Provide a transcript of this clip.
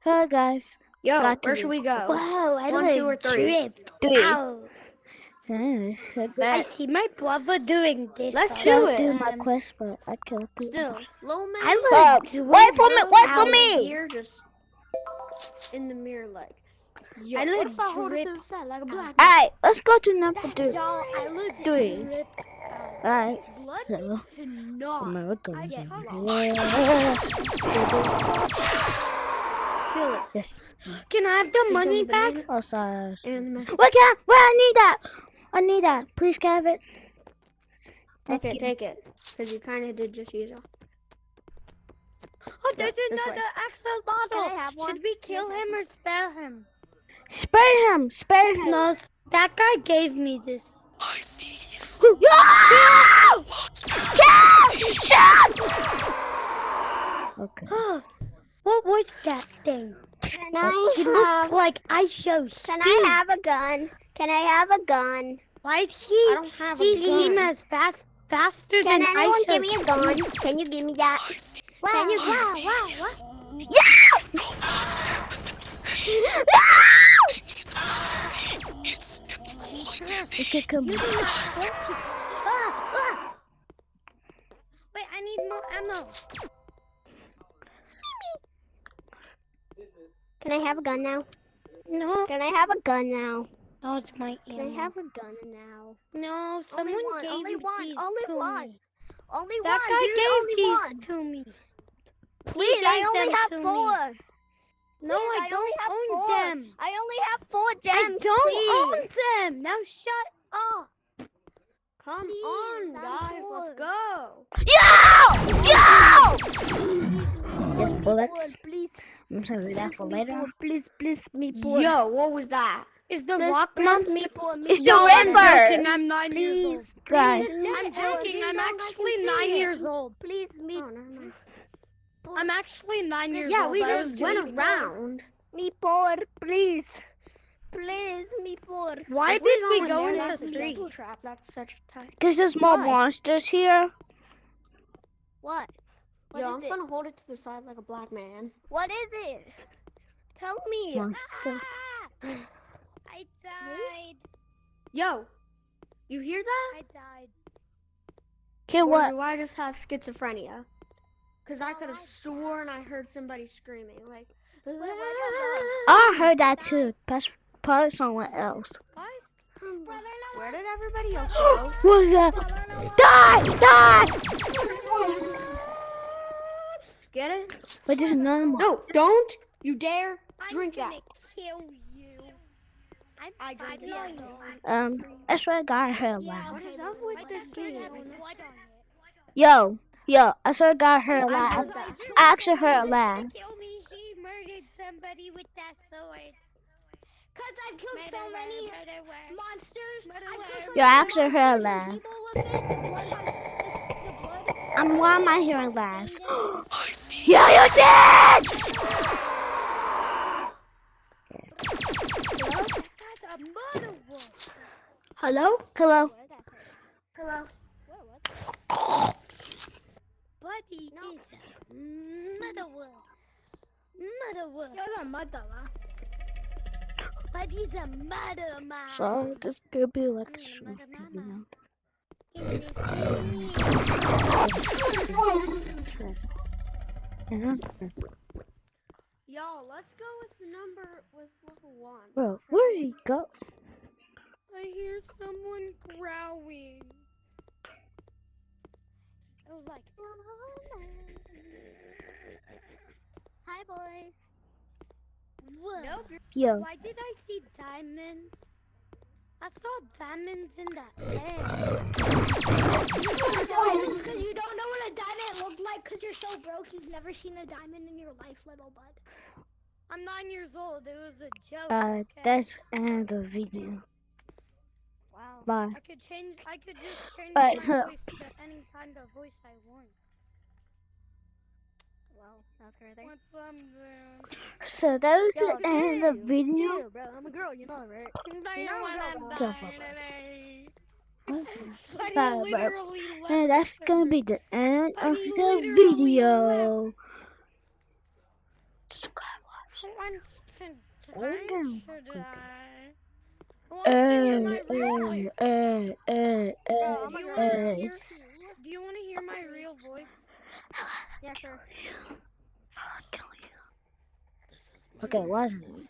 Hello guys. Yo, Got to where should we go? Whoa, I 1, 2, or 3? tripped. Three. Ow. I Bet. see my brother doing this. Let's all do Shall the it. do my time. quest, but I can't do it. Still, little man. I Stop. look. Wait for me! Wait for Ow. me! Here, just in the mirror, like. Yo, I what look if I hold it to drip. the side like a black man? Alright, let's go to number two. Y'all, I look Three. dripped. Alright. Blood Hello. needs to not. I get Kill it. Yes. Can I have the money back? Oh, sorry. And Wait, I need that. I need that. Please, can I have it? Thank okay, you. take it, because you kind of did just use it. Oh, there's this way. another axolotl. Can I have one? Should we kill him or spare him? Spare him. Spare him. No, that guy gave me this. Yo! Kill! Shot! Okay. What was that thing? Can It I looked like I show speed. Can I have a gun? Can I have a gun? Why'd I don't have a he gun. seem as faster Can than I anyone show give me a gun? Can you give me that? Can you? You can come. Wait, I need more ammo. Can I have a gun now? No, Can I have a gun now? no, it's my Can I ammo. have a gun now? No, someone one, gave only these one, only to one. me. Only That one. guy Dude, gave only these one. to me. Please, I gave only them have to me. 4. No, Please, I don't only have own 4. them. I only have 4 I gems. don't please. own them. Now shut up. Come Please, on, I'm guys, let's bored. go. Yo! Yes, bullets. Please, I'm sorry that for later. please, me poor. Yo, what was that? Is the Please, rock please, monster? me poor. Me It's the poor. No, I'm Ripper. joking. I'm 9 years old. Guys. I'm joking. I'm actually 9 years old. Please, me. Oh, never mind. I'm actually 9 years Yeah, old. we I was just went joking. around. Me poor, please. Please, me poor. Why If did we in go there, into that's a 3? death trap. That's such a tight. There's just more Why? monsters here. What? What Yo, is I'm it? gonna hold it to the side like a black man. What is it? Tell me. Monster. I died. Yo, you hear that? I died. Kill Or what? do I just have schizophrenia? Because I could have sworn I heard somebody screaming. Like, I heard that too. That's probably someone else. Guys, where did everybody else go? What was that? Die! Get it? But there's another one. No, don't you dare drink that. kill you. I drank it. I swear to God, I heard a laugh. What is up with this game? Yo, I swear to God, I heard a I laugh. heard that. I actually heard a laugh. Kill me. He murdered somebody with that sword. Cause I've killed so many monsters. Yo, I actually heard a laugh. Why am I hearing laughs? Yeah, you did! Hello? Hello? Hello? Buddy is mother wolf. Mother wolf. You're a mother, huh? Buddy's a mother man. So, this could be like Mother you mama. know. Yo, let's go with the number with level 1. Bro, where did he go? I hear someone growling. It was like, Hi, boys. what? Nope. Yo, Why did I see diamonds? I saw diamonds in the air. It's because you don't know what a diamond looked like because you're so broke you've never seen a diamond in your life, little bud. I'm 9 years old. It was a joke. okay? that's end of the video. Wow. Bye. I could just change Alright, my huh. voice to any kind of voice I want. Well, that's right What's doing? So that was Yo, the end of the video. Chill, bro. I'm a girl, you know, right? I don't wanna Jump die up. today. Bye, Buddy bye. literally left And that's the gonna server. be the end of Buddy the literally video. Subscribe, watch. Who wants to Oh, die damn. today? Who wants to hear my real voice? I'm Do you gonna want go to too. hear? Do you want to hear my real voice? Yeah, sure. This is my Okay, real watch voice. me.